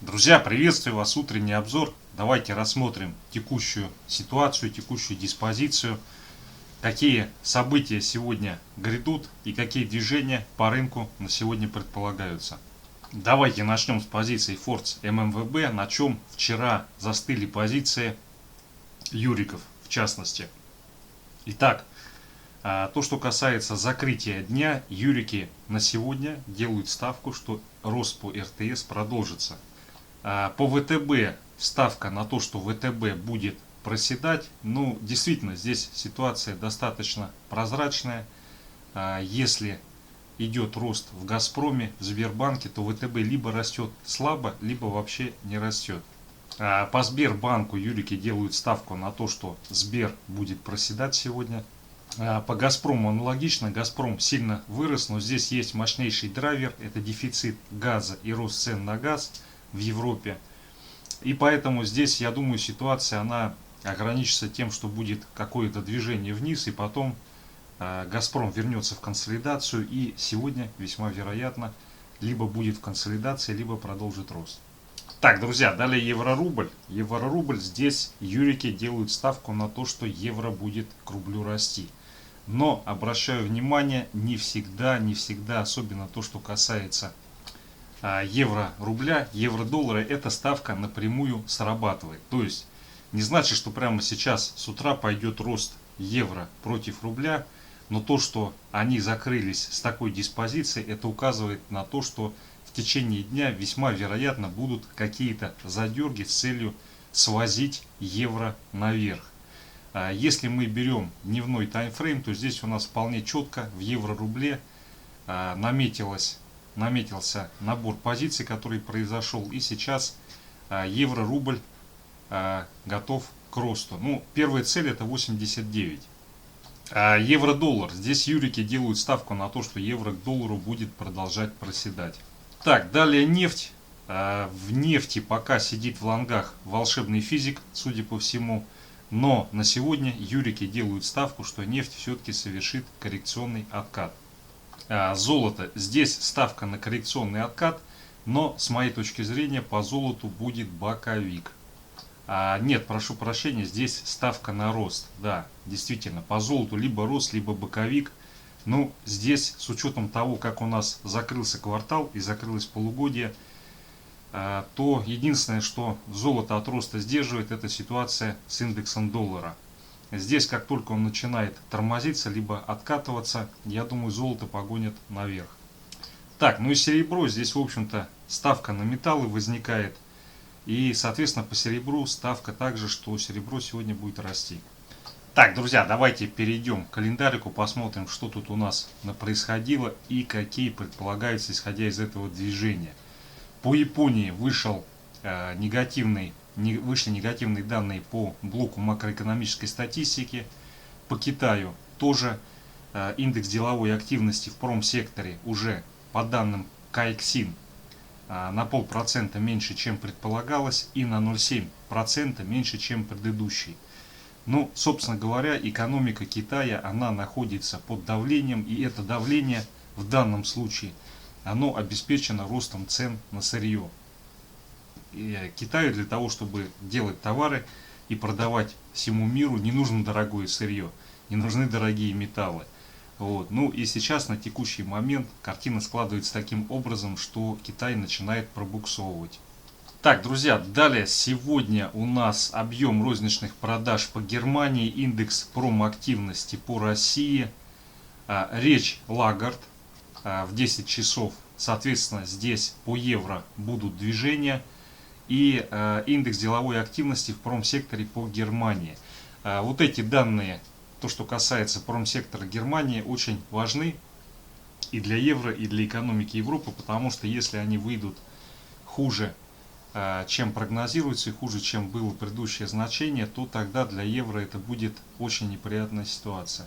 Друзья, приветствую вас, утренний обзор. Давайте рассмотрим текущую ситуацию, текущую диспозицию, какие события сегодня грядут и какие движения по рынку на сегодня предполагаются. Давайте начнем с позиции Форекс ММВБ, на чем вчера застыли позиции Юриков в частности. Итак, то, что касается закрытия дня, Юрики на сегодня делают ставку, что рост по РТС продолжится. По ВТБ ставка на то, что ВТБ будет проседать. Ну, действительно, здесь ситуация достаточно прозрачная. Если идет рост в Газпроме, в Сбербанке, то ВТБ либо растет слабо, либо вообще не растет. По Сбербанку юрики делают ставку на то, что Сбер будет проседать сегодня. По Газпрому аналогично. Газпром сильно вырос, но здесь есть мощнейший драйвер. Это дефицит газа и рост цен на газ в Европе. И поэтому здесь, я думаю, ситуация она ограничится тем, что будет какое-то движение вниз, и потом Газпром вернется в консолидацию, и сегодня весьма вероятно либо будет в консолидации, либо продолжит рост. Так, друзья, далее евро-рубль. Евро-рубль, здесь юрики делают ставку на то, что евро будет к рублю расти. Но обращаю внимание, не всегда, особенно то, что касается евро-рубля, евро-доллара, эта ставка напрямую срабатывает. То есть не значит, что прямо сейчас с утра пойдет рост евро против рубля, но то, что они закрылись с такой диспозицией, это указывает на то, что в течение дня весьма вероятно будут какие-то задерги с целью свозить евро наверх. Если мы берем дневной таймфрейм, то здесь у нас вполне четко в евро-рубле наметился набор позиций, который произошел, и сейчас евро-рубль готов к росту. Ну, первая цель это 89. Евро-доллар. Здесь юрики делают ставку на то, что евро к доллару будет продолжать проседать. Так, далее нефть. В нефти пока сидит в лонгах волшебный физик, судя по всему. Но на сегодня юрики делают ставку, что нефть все-таки совершит коррекционный откат. Золото. Здесь ставка на коррекционный откат, но с моей точки зрения по золоту будет боковик. Нет, прошу прощения, здесь ставка на рост. Да, действительно, по золоту либо рост, либо боковик. Ну, здесь с учетом того, как у нас закрылся квартал и закрылось полугодие, то единственное, что золото от роста сдерживает, это ситуация с индексом доллара. Здесь, как только он начинает тормозиться, либо откатываться, я думаю, золото погонит наверх. Так, ну и серебро. Здесь, в общем-то, ставка на металлы возникает. И, соответственно, по серебру ставка также, что серебро сегодня будет расти. Так, друзья, давайте перейдем к календарику, посмотрим, что тут у нас происходило и какие предполагаются, исходя из этого движения. По Японии вышли негативные данные по блоку макроэкономической статистики. По Китаю тоже индекс деловой активности в промсекторе уже по данным Caixin на 0,5% меньше, чем предполагалось, и на 0,7% меньше, чем предыдущий. Ну, собственно говоря, экономика Китая, она находится под давлением, и это давление в данном случае оно обеспечено ростом цен на сырье. И Китаю для того, чтобы делать товары и продавать всему миру, не нужно дорогое сырье, не нужны дорогие металлы. Вот. Ну и сейчас на текущий момент картина складывается таким образом, что Китай начинает пробуксовывать. Так, друзья, далее сегодня у нас объем розничных продаж по Германии, индекс промактивности по России, речь Лагард в 10 часов, соответственно, здесь по евро будут движения, и индекс деловой активности в промсекторе по Германии. Вот эти данные, то, что касается промсектора Германии, очень важны и для евро, и для экономики Европы, потому что если они выйдут хуже, чем прогнозируется, и хуже, чем было предыдущее значение, то тогда для евро это будет очень неприятная ситуация.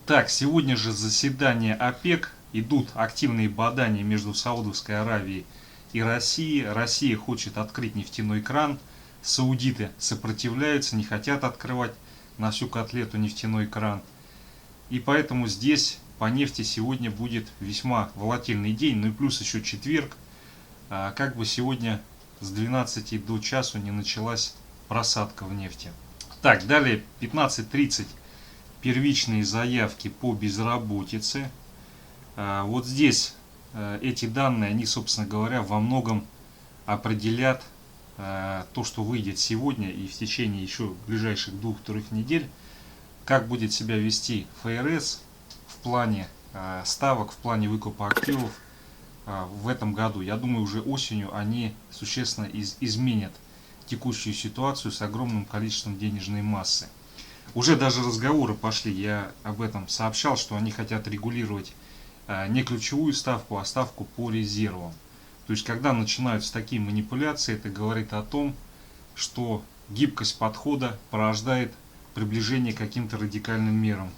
Так, сегодня же заседание ОПЕК, идут активные бадания между Саудовской Аравией и Россией. Россия хочет открыть нефтяной кран, саудиты сопротивляются, не хотят открывать на всю котлету нефтяной кран. И поэтому здесь по нефти сегодня будет весьма волатильный день, ну и плюс еще четверг. Как бы сегодня с 12 до часу не началась просадка в нефти. Так, далее 15:30 первичные заявки по безработице. Вот здесь эти данные, они, собственно говоря, во многом определят то, что выйдет сегодня и в течение еще ближайших 2-3 недель, как будет себя вести ФРС в плане ставок, в плане выкупа активов в этом году. Я думаю, уже осенью они существенно изменят текущую ситуацию с огромным количеством денежной массы. Уже даже разговоры пошли, я об этом сообщал, что они хотят регулировать не ключевую ставку, а ставку по резервам. То есть, когда начинаются такие манипуляции, это говорит о том, что гибкость подхода порождает приближение к каким-то радикальным мерам.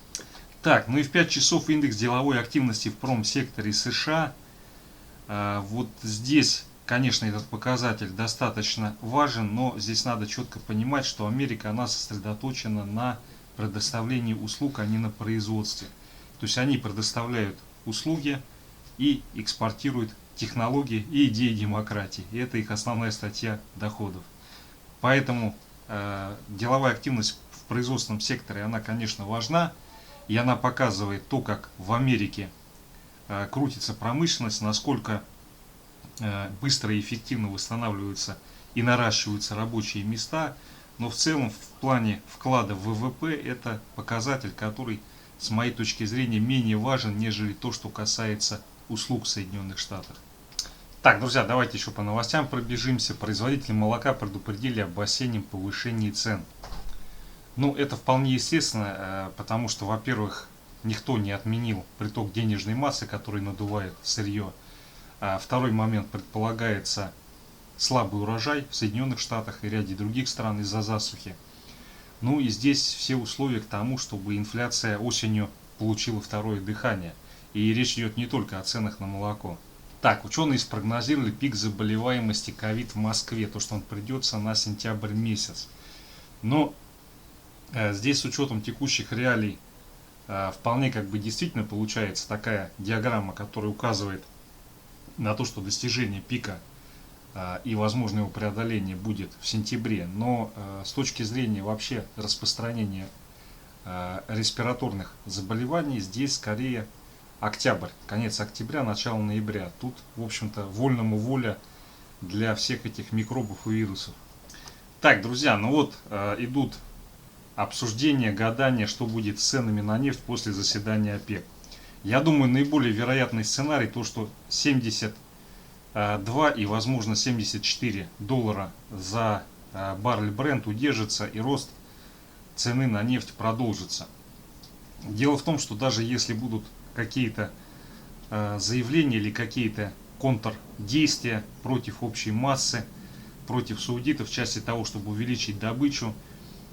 Так, ну и в 5 часов индекс деловой активности в промсекторе США. Вот здесь, конечно, этот показатель достаточно важен, но здесь надо четко понимать, что Америка, она сосредоточена на предоставлении услуг, а не на производстве. То есть они предоставляют услуги и экспортируют технологии и идеи демократии. И это их основная статья доходов. Поэтому деловая активность в производственном секторе, она, конечно, важна. И она показывает то, как в Америке крутится промышленность, насколько быстро и эффективно восстанавливаются и наращиваются рабочие места. Но в целом в плане вклада в ВВП это показатель, который с моей точки зрения менее важен, нежели то, что касается услуг в Соединенных Штатах. Так, друзья, давайте еще по новостям пробежимся. Производители молока предупредили об осеннем повышении цен. Ну, это вполне естественно, потому что, во-первых, никто не отменил приток денежной массы, который надувает сырье. А второй момент, предполагается слабый урожай в Соединенных Штатах и ряде других стран из-за засухи. Ну и здесь все условия к тому, чтобы инфляция осенью получила второе дыхание. И речь идет не только о ценах на молоко. Так, ученые спрогнозировали пик заболеваемости ковид в Москве, то, что он придется на сентябрь месяц. Но здесь с учетом текущих реалий вполне как бы действительно получается такая диаграмма, которая указывает на то, что достижение пика и возможное его преодоление будет в сентябре. Но с точки зрения вообще распространения респираторных заболеваний, здесь скорее октябрь, конец октября, начало ноября. Тут, в общем-то, вольному воля для всех этих микробов и вирусов. Так, друзья, ну вот идут обсуждения, гадания, что будет с ценами на нефть после заседания ОПЕК. Я думаю, наиболее вероятный сценарий то, что 72 и, возможно, 74 доллара за баррель Brent удержится и рост цены на нефть продолжится. Дело в том, что даже если будут какие-то заявления или какие-то контрдействия против общей массы, против саудитов в части того, чтобы увеличить добычу,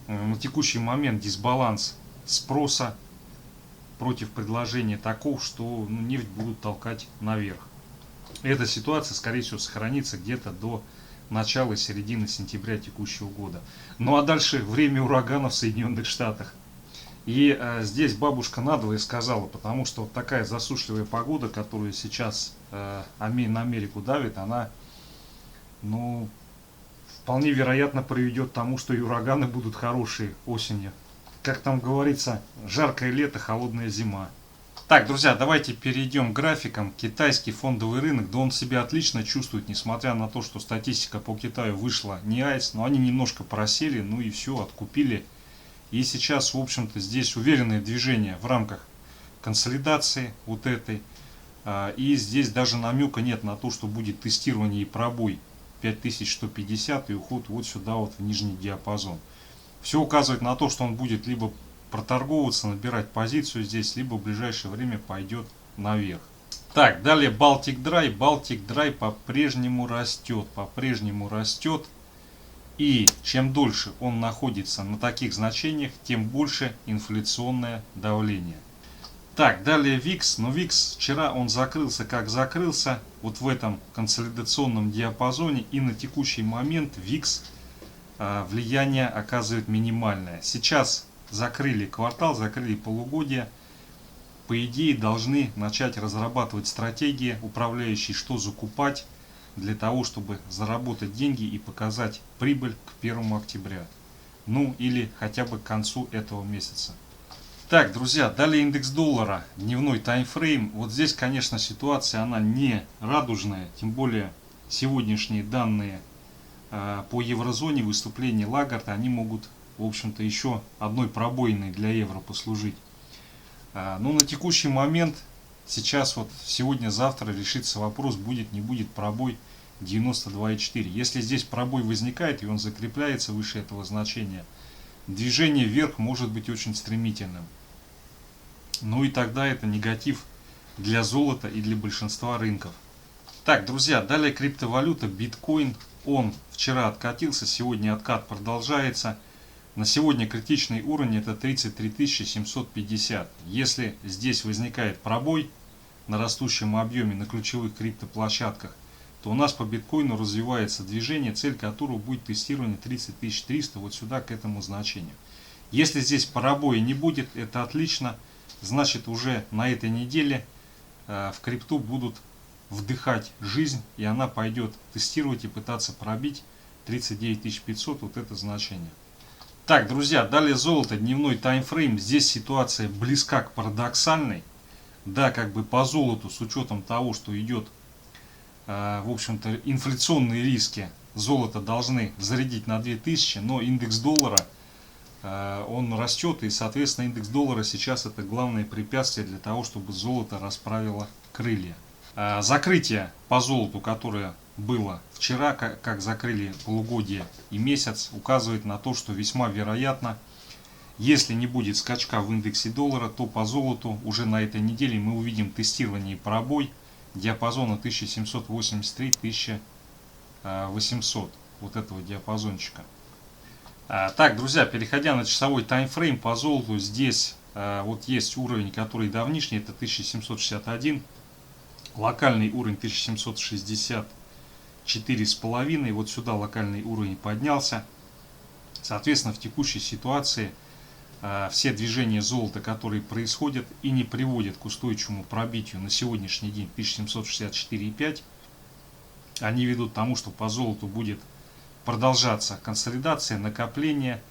на текущий момент дисбаланс спроса против предложения таков, что нефть будут толкать наверх. Эта ситуация, скорее всего, сохранится где-то до начала и середины сентября текущего года. Ну а дальше время ураганов в Соединенных Штатах. И здесь бабушка надвое сказала, потому что вот такая засушливая погода, которую сейчас на Америку давит, она, ну, вполне вероятно приведет к тому, что и ураганы будут хорошие осенью. Как там говорится, жаркое лето, холодная зима. Так, друзья, давайте перейдем к графикам. Китайский фондовый рынок, да он себя отлично чувствует, несмотря на то, что статистика по Китаю вышла не айс, но они немножко просели, ну и все, откупили. И сейчас, в общем-то, здесь уверенное движение в рамках консолидации вот этой. И здесь даже намека нет на то, что будет тестирование и пробой 5150 и уход вот сюда вот в нижний диапазон. Все указывает на то, что он будет либо проторговываться, набирать позицию здесь, либо в ближайшее время пойдет наверх. Так, далее Baltic Dry. Baltic Dry по-прежнему растет. По-прежнему растет. И чем дольше он находится на таких значениях, тем больше инфляционное давление. Так, далее VIX. Но VIX вчера он закрылся как закрылся. Вот в этом консолидационном диапазоне. И на текущий момент VIX влияние оказывает минимальное. Сейчас закрыли квартал, закрыли полугодие. По идее должны начать разрабатывать стратегии, управляющие, что закупать, для того, чтобы заработать деньги и показать прибыль к 1 октября. Ну или хотя бы к концу этого месяца. Так, друзья, далее индекс доллара, дневной таймфрейм. Вот здесь, конечно, ситуация, она не радужная, тем более сегодняшние данные по еврозоне, выступления Лагарда, они могут, в общем-то, еще одной пробоиной для евро послужить. Но на текущий момент, сейчас вот сегодня-завтра решится вопрос, будет, не будет пробой 92,4. Если здесь пробой возникает и он закрепляется выше этого значения, движение вверх может быть очень стремительным. Ну и тогда это негатив для золота и для большинства рынков. Так, друзья, далее криптовалюта, биткоин. Он вчера откатился, сегодня откат продолжается. На сегодня критичный уровень это 33 750. Если здесь возникает пробой на растущем объеме на ключевых криптоплощадках, то у нас по биткоину развивается движение, цель которого будет тестирование 30 300 вот сюда, к этому значению. Если здесь пробоя не будет, это отлично. Значит, уже на этой неделе в крипту будут вдыхать жизнь, и она пойдет тестировать и пытаться пробить 39 500, вот это значение. Так, друзья, далее золото, дневной таймфрейм. Здесь ситуация близка к парадоксальной. Да, как бы по золоту, с учетом того, что идет, в общем-то, инфляционные риски, золото должны зарядить на 2000, но индекс доллара, он растет, и, соответственно, индекс доллара сейчас это главное препятствие для того, чтобы золото расправило крылья. Закрытие по золоту, которое было вчера, как закрыли полугодие и месяц, указывает на то, что весьма вероятно, если не будет скачка в индексе доллара, то по золоту уже на этой неделе мы увидим тестирование и пробой диапазона 1783-1800, вот этого диапазончика. Так, друзья, переходя на часовой таймфрейм по золоту, здесь вот есть уровень, который давнишний, это 1761. Локальный уровень 1764,5. Вот сюда локальный уровень поднялся. Соответственно, в текущей ситуации все движения золота, которые происходят и не приводят к устойчивому пробитию на сегодняшний день 1764,5, они ведут к тому, что по золоту будет продолжаться консолидация, накопление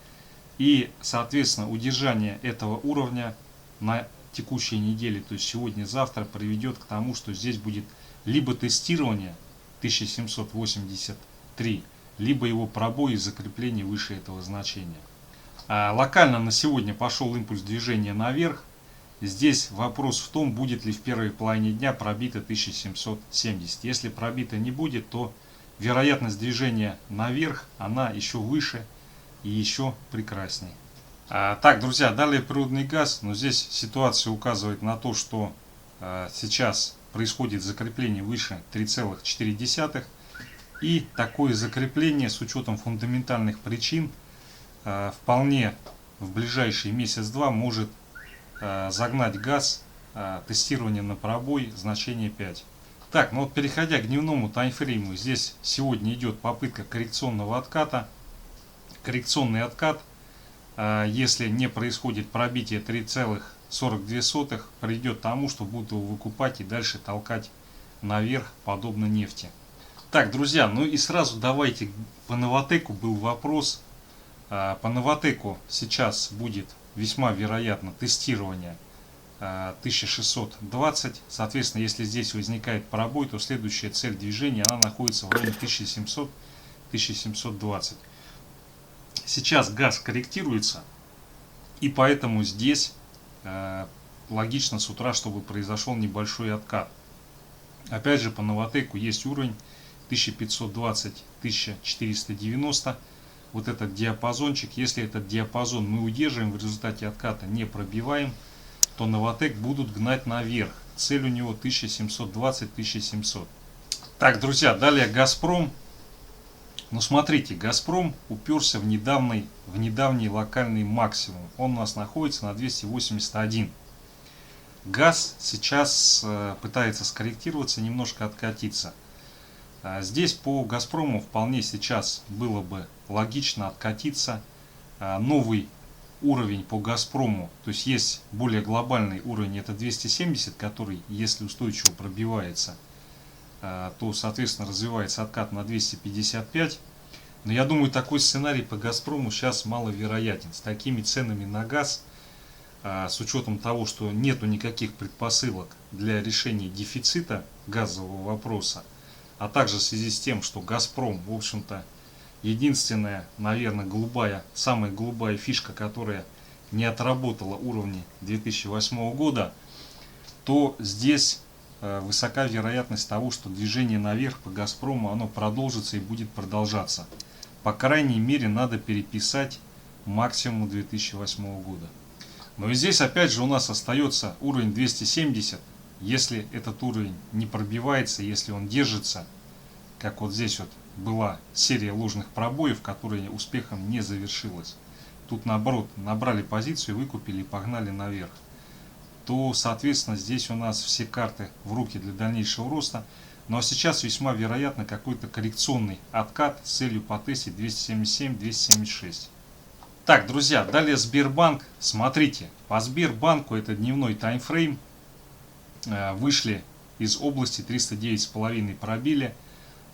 и, соответственно, удержание этого уровня на текущей неделе, то есть сегодня-завтра, приведет к тому, что здесь будет либо тестирование 1783, либо его пробой и закрепление выше этого значения. Локально на сегодня пошел импульс движения наверх. Здесь вопрос в том, будет ли в первой половине дня пробито 1770. Если пробито не будет, то вероятность движения наверх, она еще выше и еще прекрасней. Так, друзья, далее природный газ, но здесь ситуация указывает на то, что сейчас происходит закрепление выше 3,4, и такое закрепление с учетом фундаментальных причин вполне в ближайший месяц-два может загнать газ тестирование на пробой значение 5. Так, ну вот переходя к дневному таймфрейму, здесь сегодня идет попытка коррекционного отката. Коррекционный откат, если не происходит пробитие 3,42, приведет к тому, что будут его выкупать и дальше толкать наверх, подобно нефти. Так, друзья, ну и сразу давайте по Новатэку был вопрос. По Новатэку сейчас будет весьма вероятно тестирование 1620. Соответственно, если здесь возникает пробой, то следующая цель движения она находится в районе 1700-1720. Сейчас газ корректируется, и поэтому здесь логично с утра, чтобы произошел небольшой откат. Опять же, по Новатэку есть уровень 1520-1490. Вот этот диапазончик, если этот диапазон мы удерживаем, в результате отката не пробиваем, то Новатэк будут гнать наверх. Цель у него 1720-1700. Так, друзья, далее Газпром. Ну, смотрите, Газпром уперся в недавний локальный максимум. Он у нас находится на 281. Газ сейчас пытается скорректироваться, немножко откатиться. Здесь по Газпрому вполне сейчас было бы логично откатиться. Новый уровень по Газпрому, то есть есть более глобальный уровень, это 270, который, если устойчиво пробивается, то, соответственно, развивается откат на 255. Но я думаю, такой сценарий по «Газпрому» сейчас маловероятен. С такими ценами на газ, с учетом того, что нету никаких предпосылок для решения дефицита газового вопроса, а также в связи с тем, что «Газпром», в общем-то, единственная, наверное, самая голубая фишка, которая не отработала уровни 2008 года, то здесь высока вероятность того, что движение наверх по «Газпрому» оно продолжится и будет продолжаться. По крайней мере, надо переписать максимум 2008 года. Но и здесь опять же у нас остается уровень 270. Если этот уровень не пробивается, если он держится, как вот здесь вот была серия ложных пробоев, которая успехом не завершилась, тут наоборот набрали позицию, выкупили и погнали наверх, то соответственно здесь у нас все карты в руки для дальнейшего роста. Ну а сейчас весьма вероятно какой-то коррекционный откат с целью потестить 277-276. Так, друзья, далее Сбербанк. Смотрите, по Сбербанку это дневной таймфрейм. Вышли из области 309,5 пробили,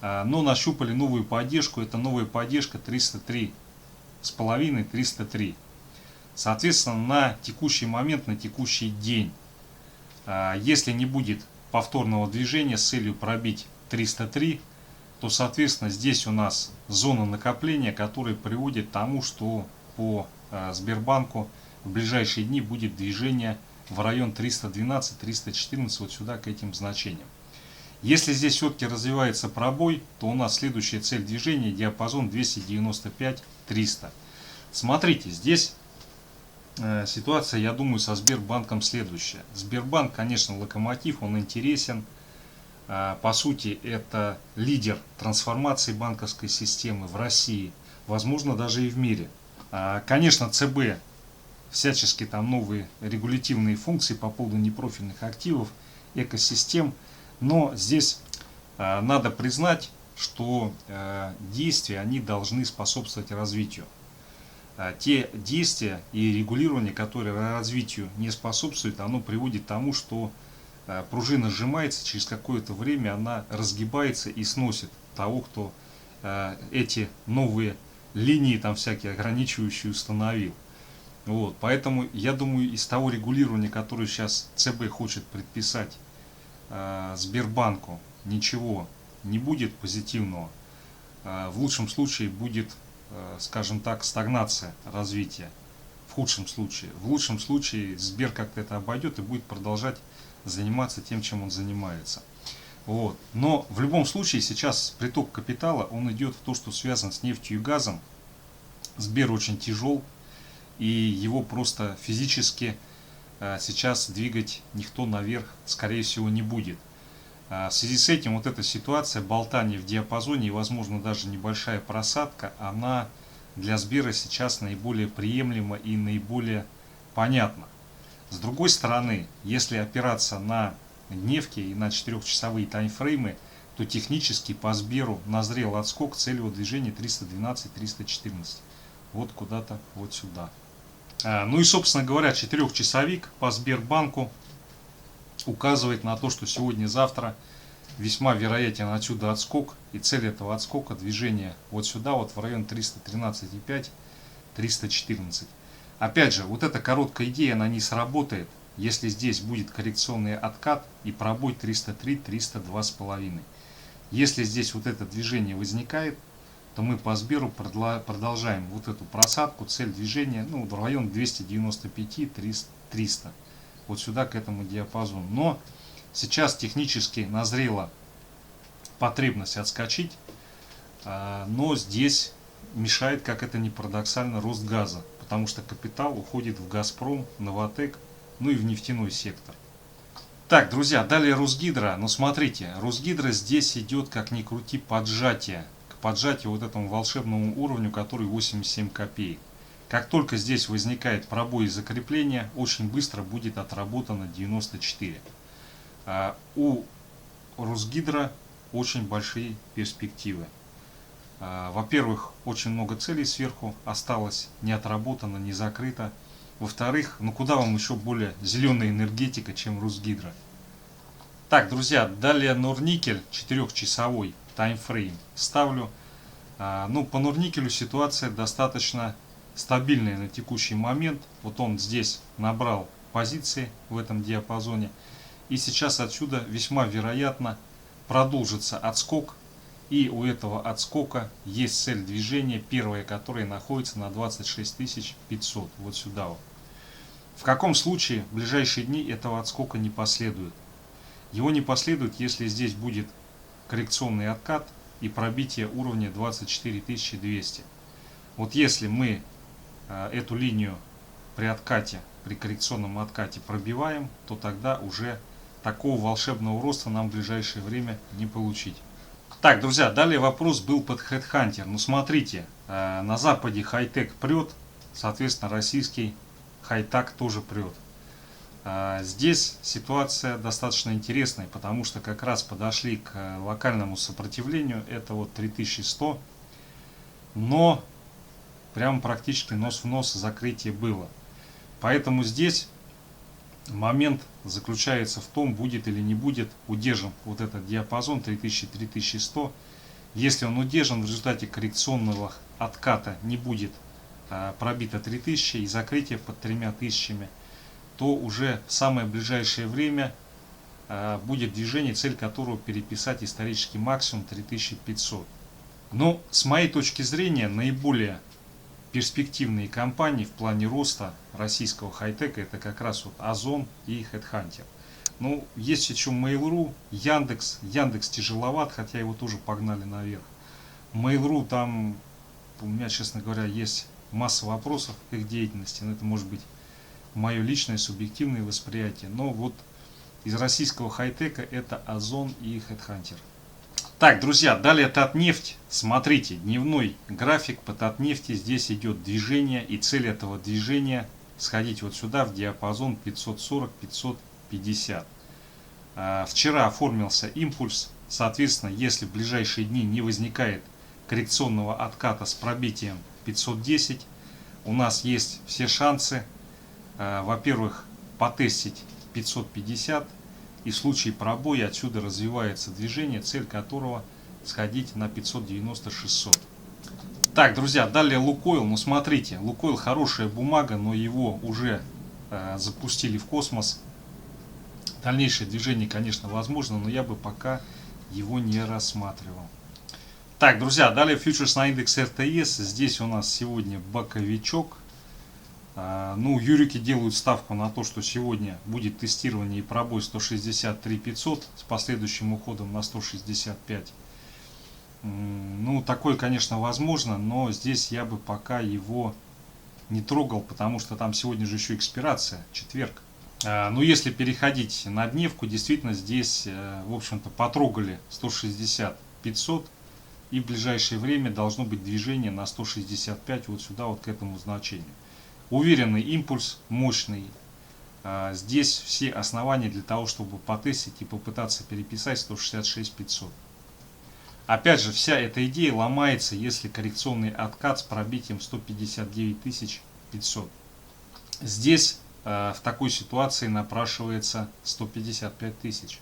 но нащупали новую поддержку. Это новая поддержка 303,5-303. Соответственно, на текущий момент, на текущий день, если не будет повторного движения с целью пробить 303, то, соответственно, здесь у нас зона накопления, которая приводит к тому, что по Сбербанку в ближайшие дни будет движение в район 312-314, вот сюда, к этим значениям. Если здесь все-таки развивается пробой, то у нас следующая цель движения диапазон 295-300. Смотрите, здесь ситуация, я думаю, со Сбербанком следующая. Сбербанк, конечно, локомотив, он интересен. По сути, это лидер трансформации банковской системы в России, возможно, даже и в мире. Конечно, ЦБ всячески там новые регулятивные функции по поводу непрофильных активов, экосистем, но здесь надо признать, что действия, они должны способствовать развитию. Те действия и регулирование, которые развитию не способствуют, оно приводит к тому, что пружина сжимается, через какое-то время она разгибается и сносит того, кто эти новые линии там всякие ограничивающие установил. Вот, поэтому я думаю, из того регулирования, которое сейчас ЦБ хочет предписать Сбербанку, ничего не будет позитивного. В лучшем случае будет, скажем так, стагнация развития. В худшем случае. В лучшем случае Сбер как-то это обойдет и будет продолжать заниматься тем, чем он занимается. Вот. Но в любом случае сейчас приток капитала, он идет в то, что связано с нефтью и газом. Сбер очень тяжел, и его просто физически сейчас двигать никто наверх, скорее всего, не будет. В связи с этим вот эта ситуация, болтание в диапазоне и, возможно, даже небольшая просадка, она для Сбера сейчас наиболее приемлема и наиболее понятна. С другой стороны, если опираться на дневки и на 4-часовые таймфреймы, то технически по Сберу назрел отскок целевого движения 312-314. Вот куда-то вот сюда. Ну и, собственно говоря, 4-часовик по Сбербанку указывает на то, что сегодня-завтра весьма вероятен отсюда отскок. И цель этого отскока движение вот сюда, вот в район 313,5-314. Опять же, вот эта короткая идея, она не сработает, если здесь будет коррекционный откат и пробой 303-302,5. Если здесь вот это движение возникает, то мы по Сберу продолжаем вот эту просадку, цель движения, ну, в район 295-300. Вот сюда, к этому диапазону. Но сейчас технически назрела потребность отскочить, но здесь мешает, как это ни парадоксально, рост газа. Потому что капитал уходит в Газпром, Новатэк, ну и в нефтяной сектор. Так, друзья, далее Русгидро. Но смотрите, Русгидро здесь идет, как ни крути, поджатие. К поджатию вот этому волшебному уровню, который 87 копеек. Как только здесь возникает пробой и закрепление, очень быстро будет отработано 94. У Русгидро очень большие перспективы. Во-первых, очень много целей сверху осталось, не отработано, не закрыто. Во-вторых, ну куда вам еще более зеленая энергетика, чем Русгидро? Так, друзья, далее Норникель 4-часовой таймфрейм ставлю. Ну, по Норникелю ситуация достаточно стабильная на текущий момент. Вот он здесь набрал позиции в этом диапазоне. И сейчас отсюда весьма вероятно продолжится отскок. И у этого отскока есть цель движения, первая, которая находится на 26 500. Вот сюда вот. В каком случае в ближайшие дни этого отскока не последует? Его не последует, если здесь будет коррекционный откат и пробитие уровня 24 200. Вот если мы эту линию при откате, при коррекционном откате пробиваем, то тогда уже такого волшебного роста нам в ближайшее время не получить. Так, друзья, далее вопрос был под Headhunter. Ну смотрите, на Западе хай-тек прет, соответственно российский хай-тек тоже прет. Здесь ситуация достаточно интересная, потому что как раз подошли к локальному сопротивлению, это вот 3100, но прям практически нос в нос закрытие было. Поэтому здесь момент заключается в том, будет или не будет удержан вот этот диапазон 3000-3100. Если он удержан, в результате коррекционного отката не будет пробито 3000 и закрытие под 3000, то уже в самое ближайшее время будет движение, цель которого переписать исторический максимум 3500. Но с моей точки зрения наиболее перспективные компании в плане роста российского хай-тека это как раз вот Озон и Headhunter. Ну, есть еще Mail.ru, Яндекс. Яндекс тяжеловат, хотя его тоже погнали наверх. Mail.ru, там у меня, честно говоря, есть масса вопросов к их деятельности, но это может быть мое личное субъективное восприятие. Но вот из российского хай-тека это Озон и Headhunter. Так, друзья, далее Татнефть. Смотрите, дневной график по Татнефти. Здесь идет движение, и цель этого движения сходить вот сюда в диапазон 540-550. Вчера оформился импульс. Соответственно, если в ближайшие дни не возникает коррекционного отката с пробитием 510, у нас есть все шансы, во-первых, потестить 550. И в случае пробоя отсюда развивается движение, цель которого сходить на 590-600. Так, друзья, далее Лукойл. Ну смотрите, Лукойл хорошая бумага, но его уже запустили в космос. Дальнейшее движение, конечно, возможно, но я бы пока его не рассматривал. Так, друзья, далее фьючерс на индекс РТС. Здесь у нас сегодня боковичок. Ну, юрики делают ставку на то, что сегодня будет тестирование и пробой 163 500 с последующим уходом на 165. Ну, такое, конечно, возможно, но здесь я бы пока его не трогал, потому что там сегодня же еще экспирация, четверг. Ну, если переходить на дневку, действительно здесь, в общем-то, потрогали 160 500. И в ближайшее время должно быть движение на 165 вот сюда, вот к этому значению. Уверенный импульс, мощный. Здесь все основания для того, чтобы потестить и попытаться переписать 166 500. Опять же, вся эта идея ломается, если коррекционный откат с пробитием 159 500. Здесь в такой ситуации напрашивается 155 тысяч.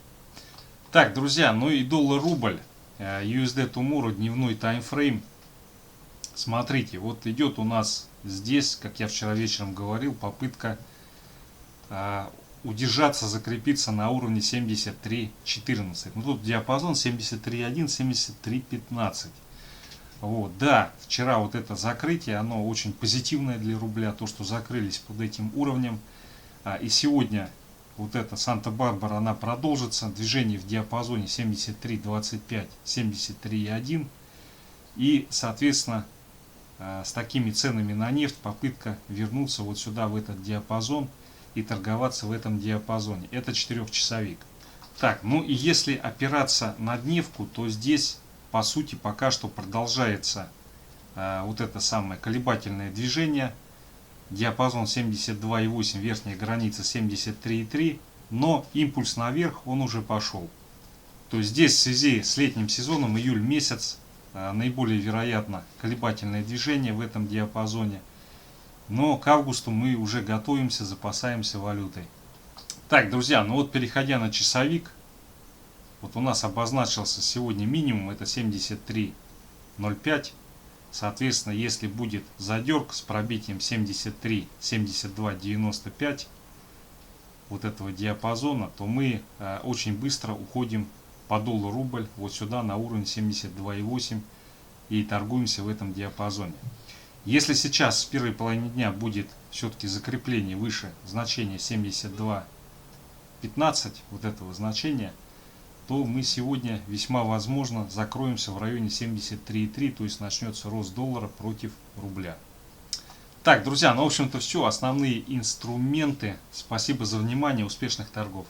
Так, друзья, ну и доллар-рубль. USD Tomorrow, дневной таймфрейм. Смотрите, вот идет у нас здесь, как я вчера вечером говорил, попытка удержаться, закрепиться на уровне 73.14. Ну тут диапазон 73.1, 73.15. Вот, да, вчера вот это закрытие, оно очень позитивное для рубля, то, что закрылись под этим уровнем. И сегодня вот эта Санта-Барбара, она продолжится. Движение в диапазоне 73.25, 73.1. И, соответственно, с такими ценами на нефть попытка вернуться вот сюда, в этот диапазон, и торговаться в этом диапазоне. Это 4-часовик. Так, ну и если опираться на дневку, то здесь, по сути, пока что продолжается вот это самое колебательное движение. Диапазон 72,8, верхняя граница 73,3, но импульс наверх, он уже пошел. То есть здесь в связи с летним сезоном, июль месяц, наиболее вероятно колебательное движение в этом диапазоне. Но к августу мы уже готовимся, запасаемся валютой. Так, друзья, ну вот переходя на часовик, Вот у нас обозначился сегодня минимум, это 73.05. Соответственно, если будет задерг с пробитием 73, 72.95 вот этого диапазона, то мы очень быстро уходим по доллар-рубль вот сюда на уровень 72.8 и торгуемся в этом диапазоне. Если сейчас в первой половине дня будет все-таки закрепление выше значения 72.15, вот этого значения, то мы сегодня весьма возможно закроемся в районе 73.3, то есть начнется рост доллара против рубля. Так, друзья, ну в общем-то все, основные инструменты. Спасибо за внимание, успешных торгов.